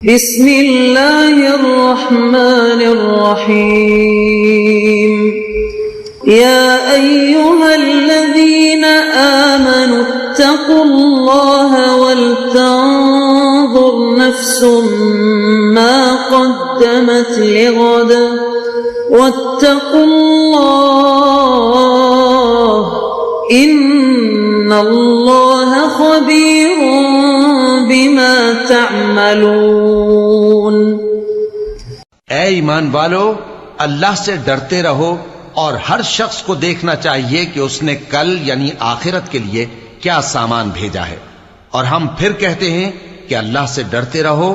بسم اللہ الرحمن الرحیم یا ایہا الذین آمنوا اتقوا اللہ ولتنظر نفس ما قدمت لغد واتقوا اللہ ان اللہ خبیر بما تعملون۔ اے ایمان والو، اللہ سے ڈرتے رہو اور ہر شخص کو دیکھنا چاہیے کہ اس نے کل یعنی آخرت کے لیے کیا سامان بھیجا ہے، اور ہم پھر کہتے ہیں کہ اللہ سے ڈرتے رہو،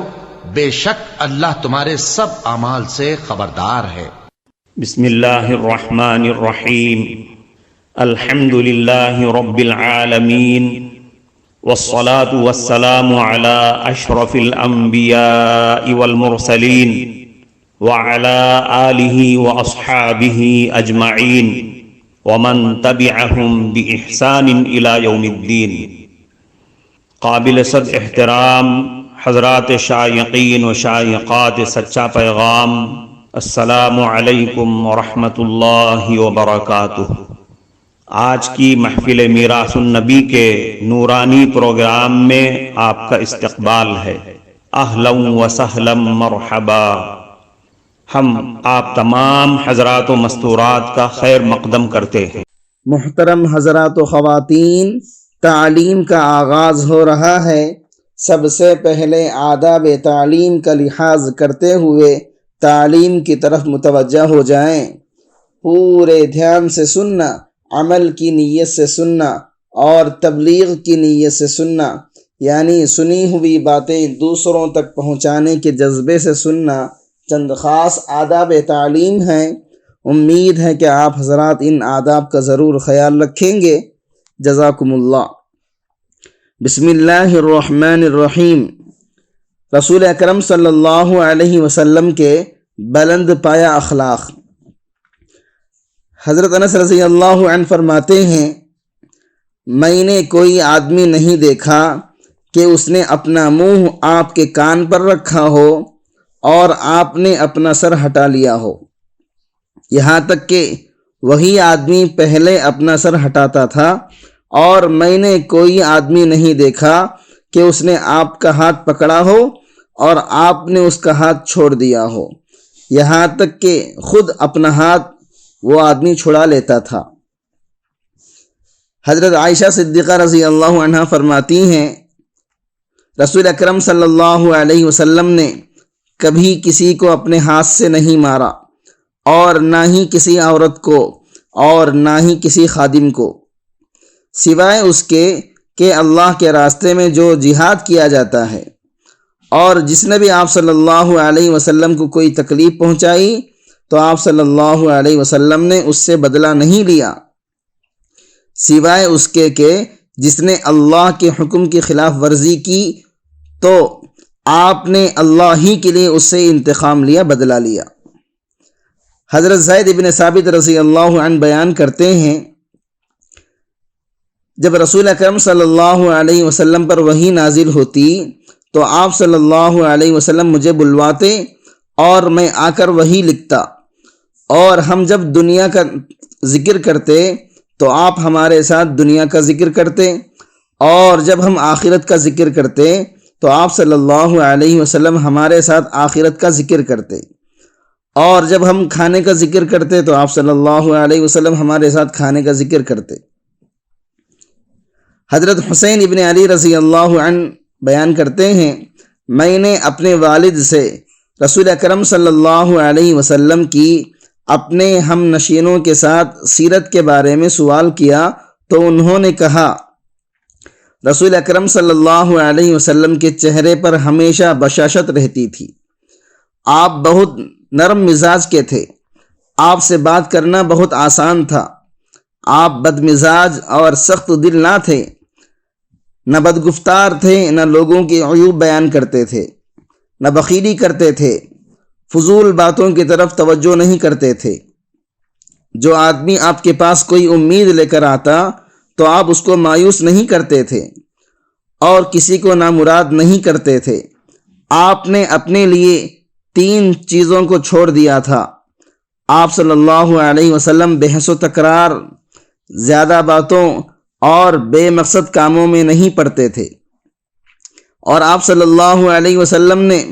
بے شک اللہ تمہارے سب اعمال سے خبردار ہے۔ بسم اللہ الرحمن الرحیم الحمد للہ رب العالمین والصلاة والسلام على اشرف الانبیاء والمرسلین وعلى آلہ واصحابہ اجمعین ومن تبعہم باحسان الى یوم الدین۔ قابل صد احترام حضرات شائقین و شائقات سچا پیغام، السلام علیکم ورحمۃ اللہ وبرکاتہ۔ آج کی محفل میراث النبی کے نورانی پروگرام میں آپ کا استقبال ہے۔ اہلا و سہلا مرحبا۔ ہم آپ تمام حضرات و مستورات کا خیر مقدم کرتے ہیں۔ محترم حضرات و خواتین، تعلیم کا آغاز ہو رہا ہے۔ سب سے پہلے آداب تعلیم کا لحاظ کرتے ہوئے تعلیم کی طرف متوجہ ہو جائیں۔ پورے دھیان سے سننا، عمل کی نیت سے سننا اور تبلیغ کی نیت سے سننا، یعنی سنی ہوئی باتیں دوسروں تک پہنچانے کے جذبے سے سننا چند خاص آداب تعلیم ہیں۔ امید ہے کہ آپ حضرات ان آداب کا ضرور خیال رکھیں گے۔ جزاکم اللہ۔ بسم اللہ الرحمن الرحیم۔ رسول اکرم صلی اللہ علیہ وسلم کے بلند پایہ اخلاق۔ حضرت انس رضی اللہ عنہ فرماتے ہیں، میں نے کوئی آدمی نہیں دیکھا کہ اس نے اپنا منہ آپ کے کان پر رکھا ہو اور آپ نے اپنا سر ہٹا لیا ہو، یہاں تک کہ وہی آدمی پہلے اپنا سر ہٹاتا تھا، اور میں نے کوئی آدمی نہیں دیکھا کہ اس نے آپ کا ہاتھ پکڑا ہو اور آپ نے اس کا ہاتھ چھوڑ دیا ہو، یہاں تک کہ خود اپنا ہاتھ وہ آدمی چھڑا لیتا تھا۔ حضرت عائشہ صدیقہ رضی اللہ عنہ فرماتی ہیں، رسول اکرم صلی اللہ علیہ وسلم نے کبھی کسی کو اپنے ہاتھ سے نہیں مارا، اور نہ ہی کسی عورت کو اور نہ ہی کسی خادم کو، سوائے اس کے کہ اللہ کے راستے میں جو جہاد کیا جاتا ہے، اور جس نے بھی آپ صلی اللہ علیہ وسلم کو کوئی تکلیف پہنچائی تو آپ صلی اللہ علیہ وسلم نے اس سے بدلہ نہیں لیا، سوائے اس کے کہ جس نے اللہ کے حکم کی خلاف ورزی کی تو آپ نے اللہ ہی کے لیے اس سے انتقام لیا، بدلہ لیا۔ حضرت زید بن ثابت رضی اللہ عنہ بیان کرتے ہیں، جب رسول اکرم صلی اللہ علیہ وسلم پر وحی نازل ہوتی تو آپ صلی اللہ علیہ وسلم مجھے بلواتے اور میں آ کر وحی لکھتا، اور ہم جب دنیا کا ذکر کرتے تو آپ ہمارے ساتھ دنیا کا ذکر کرتے، اور جب ہم آخرت کا ذکر کرتے تو آپ صلی اللہ علیہ وسلم ہمارے ساتھ آخرت کا ذکر کرتے، اور جب ہم کھانے کا ذکر کرتے تو آپ صلی اللہ علیہ وسلم ہمارے ساتھ کھانے کا ذکر کرتے۔ حضرت حسین ابن علی رضی اللہ عنہ بیان کرتے ہیں، میں نے اپنے والد سے رسول اکرم صلی اللہ علیہ وسلم کی اپنے ہم نشینوں کے ساتھ سیرت کے بارے میں سوال کیا تو انہوں نے کہا، رسول اکرم صلی اللہ علیہ وسلم کے چہرے پر ہمیشہ بشاشت رہتی تھی، آپ بہت نرم مزاج کے تھے، آپ سے بات کرنا بہت آسان تھا، آپ بد مزاج اور سخت دل نہ تھے، نہ بدگفتار تھے، نہ لوگوں کی عیوب بیان کرتے تھے، نہ بخیلی کرتے تھے، فضول باتوں کی طرف توجہ نہیں کرتے تھے۔ جو آدمی آپ کے پاس کوئی امید لے کر آتا تو آپ اس کو مایوس نہیں کرتے تھے، اور کسی کو نامراد نہیں کرتے تھے، آپ نے اپنے لیے 3 چیزوں کو چھوڑ دیا تھا۔ آپ صلی اللہ علیہ وسلم بحث و تکرار، زیادہ باتوں اور بے مقصد کاموں میں نہیں پڑتے تھے، اور آپ صلی اللہ علیہ وسلم نے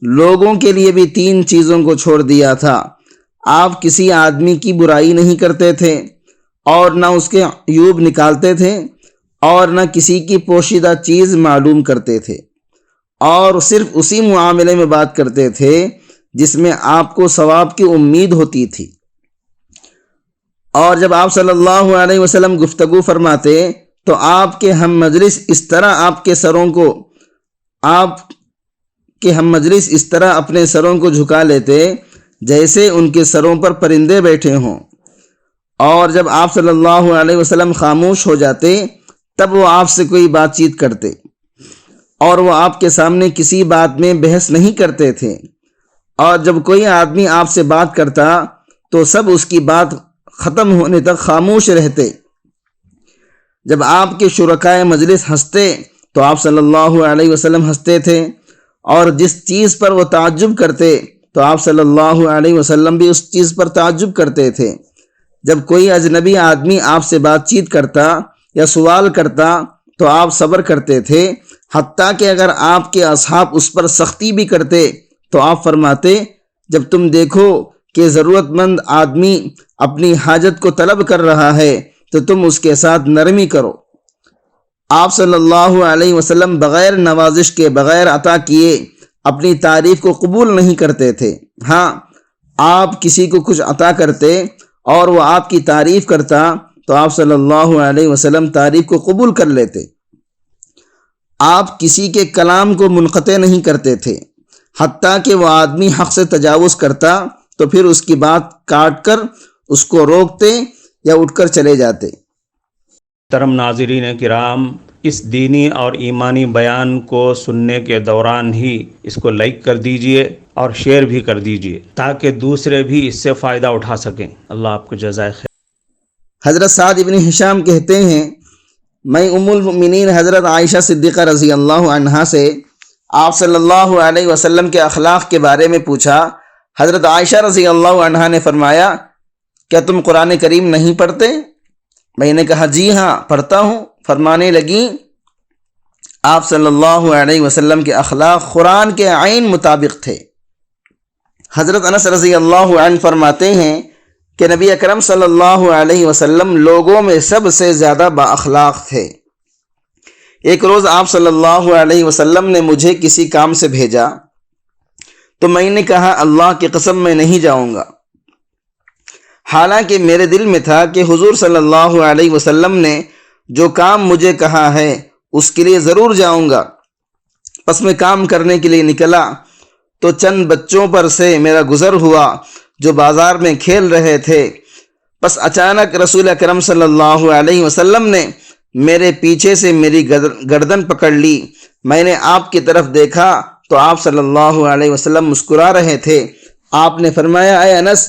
لوگوں کے لیے بھی 3 چیزوں کو چھوڑ دیا تھا۔ آپ کسی آدمی کی برائی نہیں کرتے تھے اور نہ اس کے عیوب نکالتے تھے اور نہ کسی کی پوشیدہ چیز معلوم کرتے تھے، اور صرف اسی معاملے میں بات کرتے تھے جس میں آپ کو ثواب کی امید ہوتی تھی۔ اور جب آپ صلی اللہ علیہ وسلم گفتگو فرماتے تو آپ کے ہم مجلس اس طرح اپنے سروں کو جھکا لیتے جیسے ان کے سروں پر پرندے بیٹھے ہوں، اور جب آپ صلی اللہ علیہ وسلم خاموش ہو جاتے تب وہ آپ سے کوئی بات چیت کرتے، اور وہ آپ کے سامنے کسی بات میں بحث نہیں کرتے تھے، اور جب کوئی آدمی آپ سے بات کرتا تو سب اس کی بات ختم ہونے تک خاموش رہتے۔ جب آپ کے شرکائے مجلس ہنستے تو آپ صلی اللہ علیہ وسلم ہنستے تھے، اور جس چیز پر وہ تعجب کرتے تو آپ صلی اللہ علیہ وسلم بھی اس چیز پر تعجب کرتے تھے۔ جب کوئی اجنبی آدمی آپ سے بات چیت کرتا یا سوال کرتا تو آپ صبر کرتے تھے، حتیٰ کہ اگر آپ کے اصحاب اس پر سختی بھی کرتے تو آپ فرماتے، جب تم دیکھو کہ ضرورت مند آدمی اپنی حاجت کو طلب کر رہا ہے تو تم اس کے ساتھ نرمی کرو۔ آپ صلی اللہ علیہ وسلم بغیر نوازش کے، بغیر عطا کیے اپنی تعریف کو قبول نہیں کرتے تھے۔ ہاں، آپ کسی کو کچھ عطا کرتے اور وہ آپ کی تعریف کرتا تو آپ صلی اللہ علیہ وسلم تعریف کو قبول کر لیتے۔ آپ کسی کے کلام کو منقطع نہیں کرتے تھے، حتیٰ کہ وہ آدمی حق سے تجاوز کرتا تو پھر اس کی بات کاٹ کر اس کو روکتے یا اٹھ کر چلے جاتے۔ محترم ناظرین کرام، اس دینی اور ایمانی بیان کو سننے کے دوران ہی اس کو لائک کر دیجئے اور شیئر بھی کر دیجئے تاکہ دوسرے بھی اس سے فائدہ اٹھا سکیں۔ اللہ آپ کو جزائے خیر۔ حضرت سعد ابن ہشام کہتے ہیں، میں ام المؤمنین حضرت عائشہ صدیقہ رضی اللہ عنہا سے آپ صلی اللہ علیہ وسلم کے اخلاق کے بارے میں پوچھا۔ حضرت عائشہ رضی اللہ عنہا نے فرمایا، کیا تم قرآن کریم نہیں پڑھتے؟ میں نے کہا جی ہاں پڑھتا ہوں۔ فرمانے لگیں، آپ صلی اللہ علیہ وسلم کے اخلاق قرآن کے عین مطابق تھے۔ حضرت انس رضی اللہ عنہ فرماتے ہیں کہ نبی اکرم صلی اللہ علیہ وسلم لوگوں میں سب سے زیادہ با اخلاق تھے۔ ایک روز آپ صلی اللہ علیہ وسلم نے مجھے کسی کام سے بھیجا تو میں نے کہا، اللہ کی قسم میں نہیں جاؤں گا، حالانکہ میرے دل میں تھا کہ حضور صلی اللہ علیہ وسلم نے جو کام مجھے کہا ہے اس کے لیے ضرور جاؤں گا۔ پس میں کام کرنے کے لیے نکلا تو چند بچوں پر سے میرا گزر ہوا جو بازار میں کھیل رہے تھے۔ پس اچانک رسول اکرم صلی اللہ علیہ وسلم نے میرے پیچھے سے میری گردن پکڑ لی۔ میں نے آپ کی طرف دیکھا تو آپ صلی اللہ علیہ وسلم مسکرا رہے تھے۔ آپ نے فرمایا، اے انس،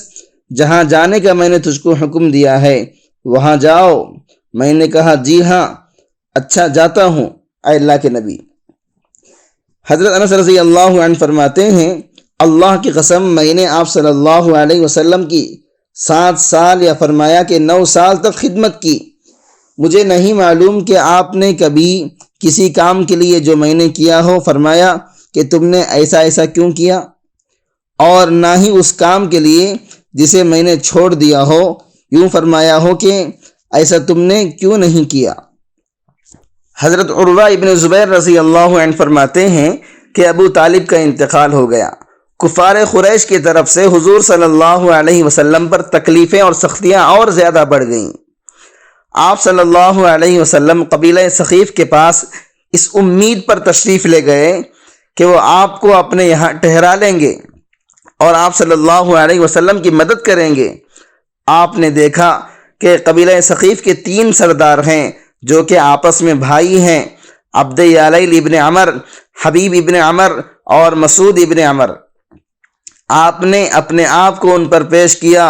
جہاں جانے کا میں نے تجھ کو حکم دیا ہے وہاں جاؤ۔ میں نے کہا جی ہاں، اچھا جاتا ہوں اے اللہ کے نبی۔ حضرت انس رضی اللہ عنہ فرماتے ہیں، اللہ کی قسم میں نے آپ صلی اللہ علیہ وسلم کی 7 سال یا فرمایا کہ 9 سال تک خدمت کی۔ مجھے نہیں معلوم کہ آپ نے کبھی کسی کام کے لیے جو میں نے کیا ہو فرمایا کہ تم نے ایسا ایسا کیوں کیا، اور نہ ہی اس کام کے لیے جسے میں نے چھوڑ دیا ہو یوں فرمایا ہو کہ ایسا تم نے کیوں نہیں کیا۔ حضرت عروہ ابن زبیر رضی اللہ عنہ فرماتے ہیں کہ ابو طالب کا انتقال ہو گیا۔ کفار قریش کی طرف سے حضور صلی اللہ علیہ وسلم پر تکلیفیں اور سختیاں اور زیادہ بڑھ گئیں۔ آپ صلی اللہ علیہ وسلم قبیلہ ثقیف کے پاس اس امید پر تشریف لے گئے کہ وہ آپ کو اپنے یہاں ٹھہرا لیں گے اور آپ صلی اللہ علیہ وسلم کی مدد کریں گے۔ آپ نے دیکھا کہ قبیلہ ثقیف کے 3 سردار ہیں جو کہ آپس میں بھائی ہیں، عبد یالیل ابن عمر، حبیب ابن عمر اور مسعود ابن عمر۔ آپ نے اپنے آپ کو ان پر پیش کیا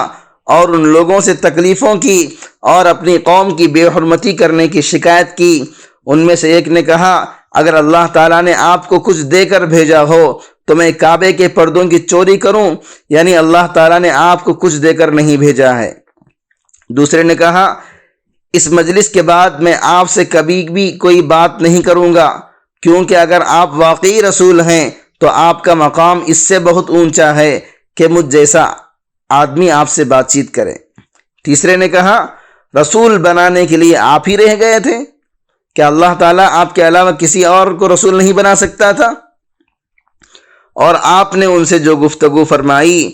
اور ان لوگوں سے تکلیفوں کی اور اپنی قوم کی بے حرمتی کرنے کی شکایت کی۔ ان میں سے ایک نے کہا، اگر اللہ تعالیٰ نے آپ کو کچھ دے کر بھیجا ہو تو میں کعبے کے پردوں کی چوری کروں؟ یعنی اللہ تعالیٰ نے آپ کو کچھ دے کر نہیں بھیجا ہے۔ دوسرے نے کہا اس مجلس کے بعد میں آپ سے کبھی بھی کوئی بات نہیں کروں گا، کیونکہ اگر آپ واقعی رسول ہیں تو آپ کا مقام اس سے بہت اونچا ہے کہ مجھ جیسا آدمی آپ سے بات چیت کرے۔ تیسرے نے کہا رسول بنانے کے لیے آپ ہی رہ گئے تھے، کیا اللہ تعالیٰ آپ کے علاوہ کسی اور کو رسول نہیں بنا سکتا تھا؟ اور آپ نے ان سے جو گفتگو فرمائی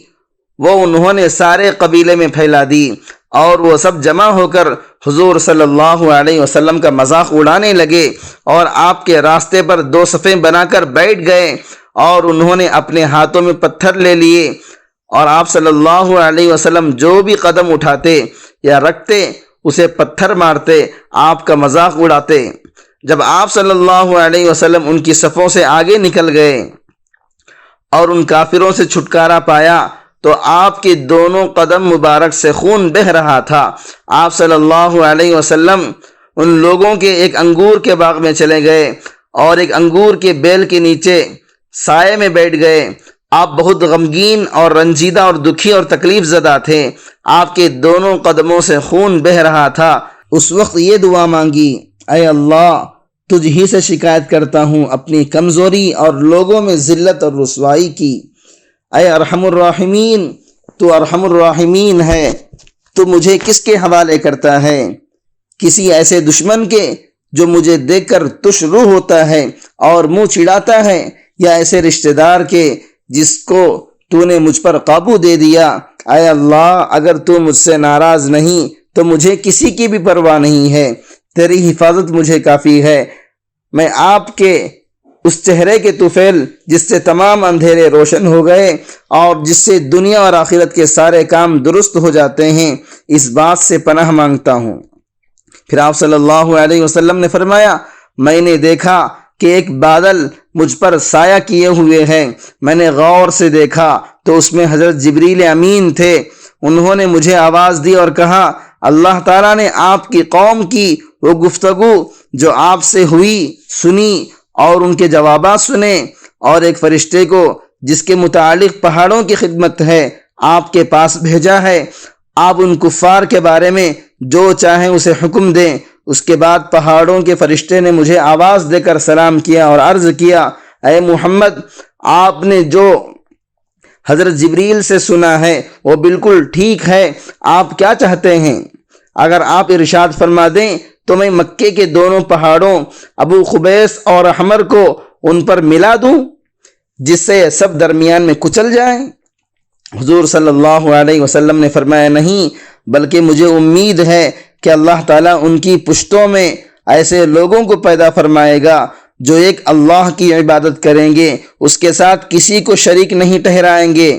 وہ انہوں نے سارے قبیلے میں پھیلا دی، اور وہ سب جمع ہو کر حضور صلی اللہ علیہ وسلم کا مذاق اڑانے لگے، اور آپ کے راستے پر دو صفیں بنا کر بیٹھ گئے، اور انہوں نے اپنے ہاتھوں میں پتھر لے لیے، اور آپ صلی اللہ علیہ وسلم جو بھی قدم اٹھاتے یا رکھتے اسے پتھر مارتے، آپ کا مذاق اڑاتے۔ جب آپ صلی اللہ علیہ وسلم ان کی صفوں سے آگے نکل گئے اور ان کافروں سے چھٹکارا پایا تو آپ کے دونوں قدم مبارک سے خون بہہ رہا تھا۔ آپ صلی اللہ علیہ وسلم ان لوگوں کے ایک انگور کے باغ میں چلے گئے اور ایک انگور کے بیل کے نیچے سائے میں بیٹھ گئے۔ آپ بہت غمگین اور رنجیدہ اور دکھی اور تکلیف زدہ تھے، آپ کے دونوں قدموں سے خون بہہ رہا تھا۔ اس وقت یہ دعا مانگی، اے اللہ تجھ ہی سے شکایت کرتا ہوں اپنی کمزوری اور لوگوں میں ذلت اور رسوائی کی۔ اے ارحم الراحمین، تو ارحم الراحمین ہے، تو مجھے کس کے حوالے کرتا ہے؟ کسی ایسے دشمن کے جو مجھے دیکھ کر تش روح ہوتا ہے اور منہ چڑھاتا ہے، یا ایسے رشتہ دار کے جس کو تو نے مجھ پر قابو دے دیا؟ اے اللہ اگر تو مجھ سے ناراض نہیں تو مجھے کسی کی بھی پرواہ نہیں ہے، تیری حفاظت مجھے کافی ہے۔ میں آپ کے اس چہرے کے طفیل جس سے تمام اندھیرے روشن ہو گئے اور جس سے دنیا اور آخرت کے سارے کام درست ہو جاتے ہیں، اس بات سے پناہ مانگتا ہوں۔ پھر آپ صلی اللہ علیہ وسلم نے فرمایا میں نے دیکھا کہ ایک بادل مجھ پر سایہ کیے ہوئے ہے، میں نے غور سے دیکھا تو اس میں حضرت جبریل امین تھے۔ انہوں نے مجھے آواز دی اور کہا اللہ تعالیٰ نے آپ کی قوم کی وہ گفتگو جو آپ سے ہوئی سنی اور ان کے جوابات سنے، اور ایک فرشتے کو جس کے متعلق پہاڑوں کی خدمت ہے آپ کے پاس بھیجا ہے۔ آپ ان کفار کے بارے میں جو چاہیں اسے حکم دیں۔ اس کے بعد پہاڑوں کے فرشتے نے مجھے آواز دے کر سلام کیا اور عرض کیا اے محمد، آپ نے جو حضرت جبریل سے سنا ہے وہ بالکل ٹھیک ہے، آپ کیا چاہتے ہیں؟ اگر آپ ارشاد فرما دیں تو میں مکے کے دونوں پہاڑوں ابو قبیس اور حمر کو ان پر ملا دوں جس سے سب درمیان میں کچل جائیں۔ حضور صلی اللہ علیہ وسلم نے فرمایا نہیں، بلکہ مجھے امید ہے کہ اللہ تعالیٰ ان کی پشتوں میں ایسے لوگوں کو پیدا فرمائے گا جو ایک اللہ کی عبادت کریں گے، اس کے ساتھ کسی کو شریک نہیں ٹھہرائیں گے۔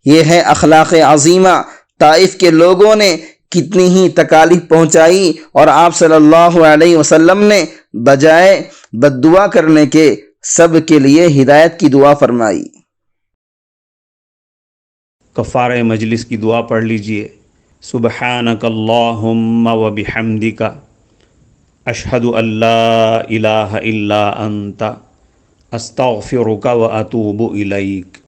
یہ ہے اخلاق عظیمہ۔ طائف کے لوگوں نے کتنی ہی تکالیف پہنچائی اور آپ صلی اللہ علیہ وسلم نے بجائے بد دعا کرنے کے سب کے لیے ہدایت کی دعا فرمائی۔ کفارہ مجلس کی دعا پڑھ لیجئے۔ سبحانک اللہم و بحمدک، اشہد ان لا الہ الا انت، استغفرک و اتوب الیک۔